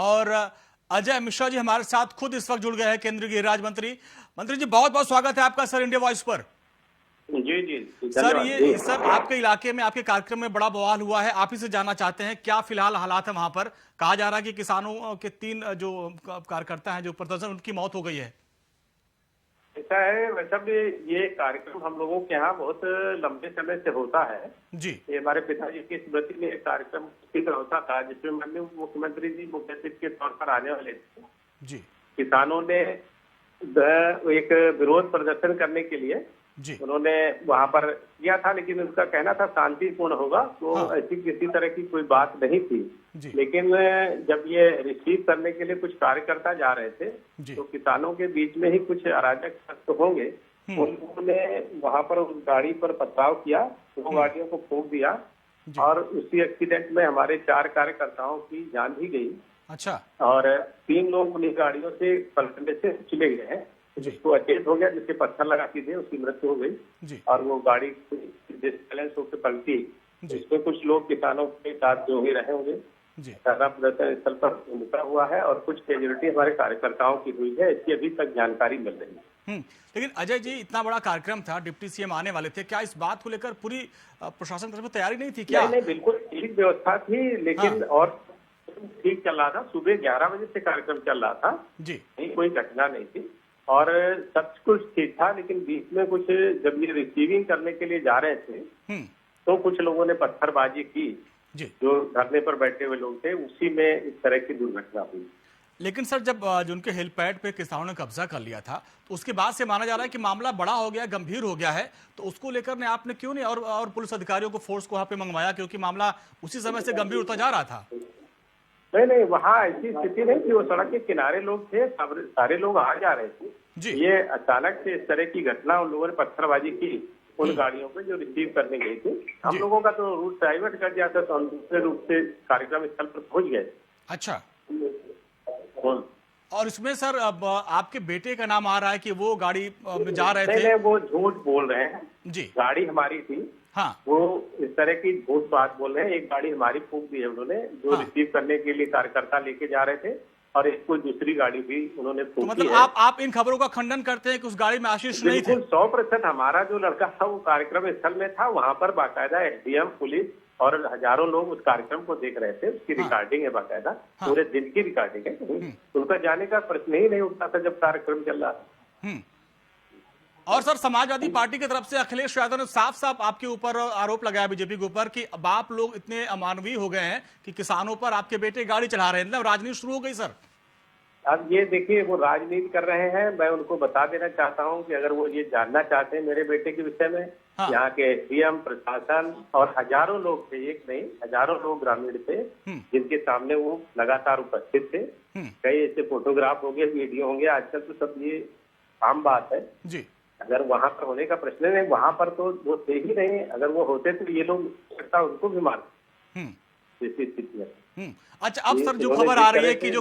और अजय मिश्रा जी हमारे साथ खुद इस वक्त जुड़ गए हैं, केंद्रीय गृह राज्य मंत्री। मंत्री जी बहुत बहुत स्वागत है आपका सर इंडिया वॉइस पर। जी जी सर आपके इलाके में आपके कार्यक्रम में बड़ा बवाल हुआ है, आप ही से जानना चाहते हैं क्या फिलहाल हालात है वहां पर। कहा जा रहा है कि किसानों के 3 जो कार्यकर्ता हैं जो प्रदर्शन, उनकी मौत हो गई है। ऐसा है, वैसा भी ये कार्यक्रम हम लोगों के यहाँ बहुत लंबे समय से होता है जी। ये हमारे पिताजी की स्मृति में एक कार्यक्रम होता था जिसमें माननीय मुख्यमंत्री जी मुख्य अतिथि के तौर पर आने वाले थे। जी। किसानों ने एक विरोध प्रदर्शन करने के लिए जी। उन्होंने वहां पर किया था, लेकिन उनका कहना था शांतिपूर्ण होगा, तो ऐसी किसी तरह की कोई बात नहीं थी। लेकिन जब ये रिसीव करने के लिए कुछ कार्यकर्ता जा रहे थे तो किसानों के बीच में ही कुछ अराजक शख्स होंगे, उन्होंने वहां पर उस गाड़ी पर पथराव किया, 2 गाड़ियों को फूंक दिया और उसी एक्सीडेंट में हमारे 4 कार्यकर्ताओं की जान भी गई। अच्छा। और 3 लोग उन्हीं गाड़ियों से पलटने से चले गए हैं, जिसको अचेत हो गया, जिसके पत्थर लगा के थे उसकी मृत्यु हो गई और वो गाड़ी डिसबैलेंस होकर पलटी। इसमें कुछ लोग किसानों के साथ जो ही रहे होंगे, धरना प्रदर्शन स्थल पर रुका हुआ है और कुछ कैजुअलिटी हमारे कार्यकर्ताओं की हुई है, इसकी अभी तक जानकारी मिल रही है। लेकिन अजय जी इतना बड़ा कार्यक्रम था, डिप्टी सीएम आने वाले थे, क्या इस बात को लेकर पूरी प्रशासन की तरफ से तैयारी नहीं थी क्या? नहीं, बिल्कुल ठीक व्यवस्था थी, लेकिन और ठीक चल रहा था। सुबह 11 बजे से कार्यक्रम चल रहा था जी, कोई घटना नहीं थी और सब कुछ ठीक था। लेकिन बीच में कुछ जब ये रिसीविंग करने के लिए जा रहे थे तो कुछ लोगों ने पत्थरबाजी की जी। जो धरने पर बैठे हुए लोग थे, उसी में इस तरह की दुर्घटना हुई। लेकिन सर जब जो उनके हेलीपैड पे किसानों ने कब्जा कर लिया था तो उसके बाद से माना जा रहा है कि मामला बड़ा हो गया, गंभीर हो गया है, तो उसको लेकर ने आपने क्यों नहीं और पुलिस अधिकारियों को, फोर्स को वहां पे मंगवाया, क्योंकि मामला उसी समय से गंभीर होता जा रहा था। नहीं, वहाँ ऐसी स्थिति नहीं थी, वो सड़क के किनारे लोग थे, सारे लोग आ जा रहे थे जी। ये अचानक से इस तरह की घटना, उन लोगों ने पत्थरबाजी की उन गाड़ियों पे जो रिसीव करने गई थी। हम लोगों का तो रूट डाइवर्ट कर दिया था, तो हम दूसरे रूप से कार्यक्रम स्थल पर पहुंच गए। अच्छा। और इसमें सर अब आपके बेटे का नाम आ रहा है कि वो गाड़ी में जा रहे थे। नहीं, वो झूठ बोल रहे हैं जी, गाड़ी हमारी थी। हाँ, वो इस तरह की झूठ बात बोल रहे हैं। एक गाड़ी हमारी फूंक दी है उन्होंने, जो रिसीव करने के लिए कार्यकर्ता लेके जा रहे थे, और एक कोई दूसरी गाड़ी भी उन्होंने फूंक दी। तो मतलब आप इन खबरों का खंडन करते हैं कि उस गाड़ी में आशीष नहीं थे? 100% हमारा जो लड़का था वो कार्यक्रम स्थल में था, वहां पर बाकायदा एसडीएम, पुलिस और हजारों लोग उस कार्यक्रम को देख रहे थे। उसकी रिकॉर्डिंग है बाकायदा, पूरे दिन की रिकॉर्डिंग है। उनका जाने का प्रश्न ही नहीं उठता था जब कार्यक्रम चल रहा था। और सर समाजवादी पार्टी की तरफ से अखिलेश यादव ने साफ साफ आपके ऊपर आरोप लगाया, बीजेपी के ऊपर, कि अब आप लोग इतने अमानवीय हो गए हैं कि किसानों पर आपके बेटे गाड़ी चढ़ा रहे हैं। मतलब राजनीति शुरू हो गई सर। अब ये देखिए, वो राजनीति कर रहे हैं। मैं उनको बता देना चाहता हूं कि अगर वो ये जानना चाहते हैं मेरे बेटे के विषय में, यहाँ के सीएम, प्रशासन और हजारों लोग थे, एक नहीं हजारों लोग ग्रामीण थे जिनके सामने वो लगातार उपस्थित थे। कई ऐसे फोटोग्राफ होंगे, वीडियो होंगे, आजकल तो सब ये आम बात है जी। अगर वहां पर होने का प्रश्न नहीं, वहां पर तो वो थे ही नहीं। अगर वो होते तो ये लोग सकता उनको भी मार जैसी स्थिति है। अच्छा, अब सर जो खबर आ रही है कि जो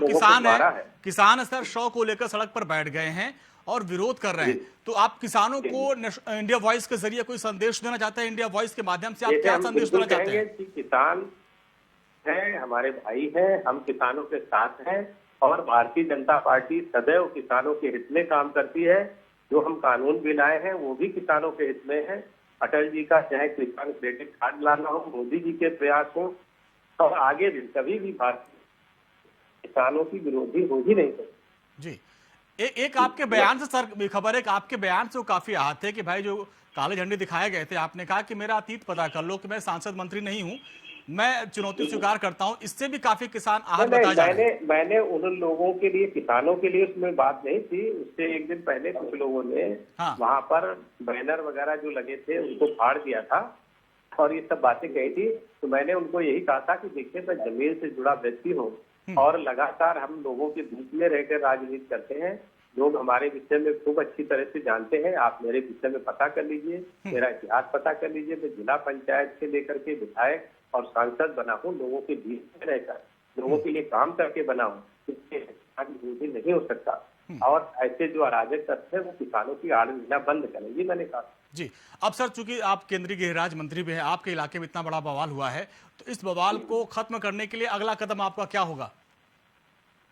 किसान सर शव को लेकर सड़क पर बैठ गए हैं और विरोध कर रहे हैं, तो आप किसानों को इंडिया वॉइस के जरिए कोई संदेश देना चाहते हैं? इंडिया वॉइस के माध्यम से आप क्या संदेश देना चाहते हैं? किसान है, हमारे भाई हैं, हम किसानों के साथ हैं और भारतीय जनता पार्टी सदैव किसानों के हित में काम करती है। जो हम कानून भी लाए हैं वो भी किसानों के हित में है। अटल जी का चाहे किसान क्रेडिट कार्ड लाना हो, मोदी जी के प्रयास हो, और आगे भी कभी भी भारतीय किसानों की विरोधी हो ही नहीं सकती जी। एक आपके बयान से सर खबर है कि आपके बयान से वो काफी आहत थे कि भाई जो काले झंडे दिखाए गए थे, आपने कहा कि मेरा अतीत पता कर लो, कि मैं सांसद मंत्री नहीं हूं, मैं चुनौती स्वीकार करता हूं। इससे भी काफी किसान आहत बताए जा रहे हैं। मैंने उन लोगों के लिए, किसानों के लिए उसमें बात नहीं थी। उससे एक दिन पहले कुछ लोगों ने वहां पर बैनर वगैरह जो लगे थे उनको फाड़ दिया था और ये सब बातें कही थी। तो मैंने उनको यही कहा था कि देखिए, मैं जमीन से जुड़ा व्यक्ति हूँ और लगातार हम लोगों के बीच में रहकर राजनीति करते हैं। लोग हमारे विषय में खूब अच्छी तरह से जानते हैं। आप मेरे विषय में पता कर लीजिए, मेरा इतिहास पता कर लीजिए। मैं जिला पंचायत से लेकर के विधायक और सांसद बना हूँ, लोगों के बीच में रहकर लोगों के लिए काम करके बना हूँ। इससे विरोधी नहीं हो सकता। और ऐसे जो अराजक तत्व है वो किसानों की आड़ लेना बंद करें, ये मैंने कहा जी। अब सर चूंकि आप केंद्रीय गृह राज्य मंत्री भी हैं, आपके इलाके में इतना बड़ा बवाल हुआ है, तो इस बवाल को खत्म करने के लिए अगला कदम आपका क्या होगा?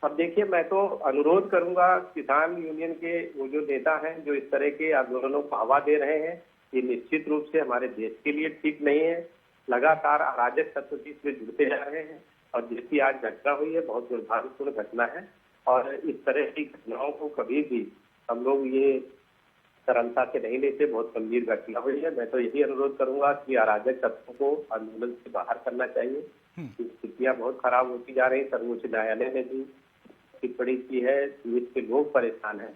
अब देखिए, मैं तो अनुरोध करूंगा किसान यूनियन के वो जो नेता हैं जो इस तरह के आंदोलनों को हवा दे रहे हैं, ये निश्चित रूप से हमारे देश के लिए ठीक नहीं है। लगातार अराजक तत्व भी इसमें जुड़ते जा रहे हैं और जिसकी आज घटना हुई है बहुत दुर्भाग्यपूर्ण घटना है और इस तरह की घटनाओं को कभी भी हम लोग ये सरलता से नहीं लेते। बहुत गंभीर घटना हुई है। मैं तो यही अनुरोध करूंगा कि अराजक तत्वों को आंदोलन से बाहर करना चाहिए। स्थितियां बहुत खराब होती जा रही। सर्वोच्च न्यायालय ने भी टिप्पणी की है, देश के लोग परेशान हैं।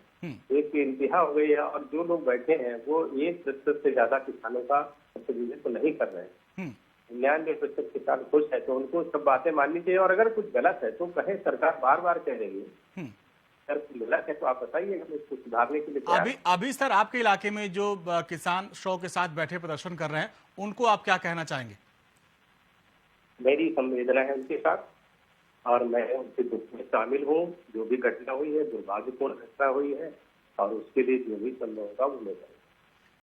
एक इंतहा हो गई है और जो लोग बैठे हैं वो 1% से ज्यादा किसानों का प्रतिनिधित्व नहीं कर रहे हैं। 99% किसान खुश है तो उनको सब बातें माननी चाहिए और अगर कुछ गलत है तो कहें, सरकार बार बार कह रही है। अगर कुछ गलत है तो आप बताइए, हम इसको सुधारने के लिए अभी सर आपके इलाके में जो किसान शव के साथ बैठे प्रदर्शन कर रहे हैं उनको आप क्या कहना चाहेंगे? मेरी संवेदना है उनके साथ और मैं उनके दुख में शामिल हूँ। जो भी घटना हुई है दुर्भाग्यपूर्ण घटना हुई है और उसके लिए जो भी संभव होगा वो मैं करूँगा।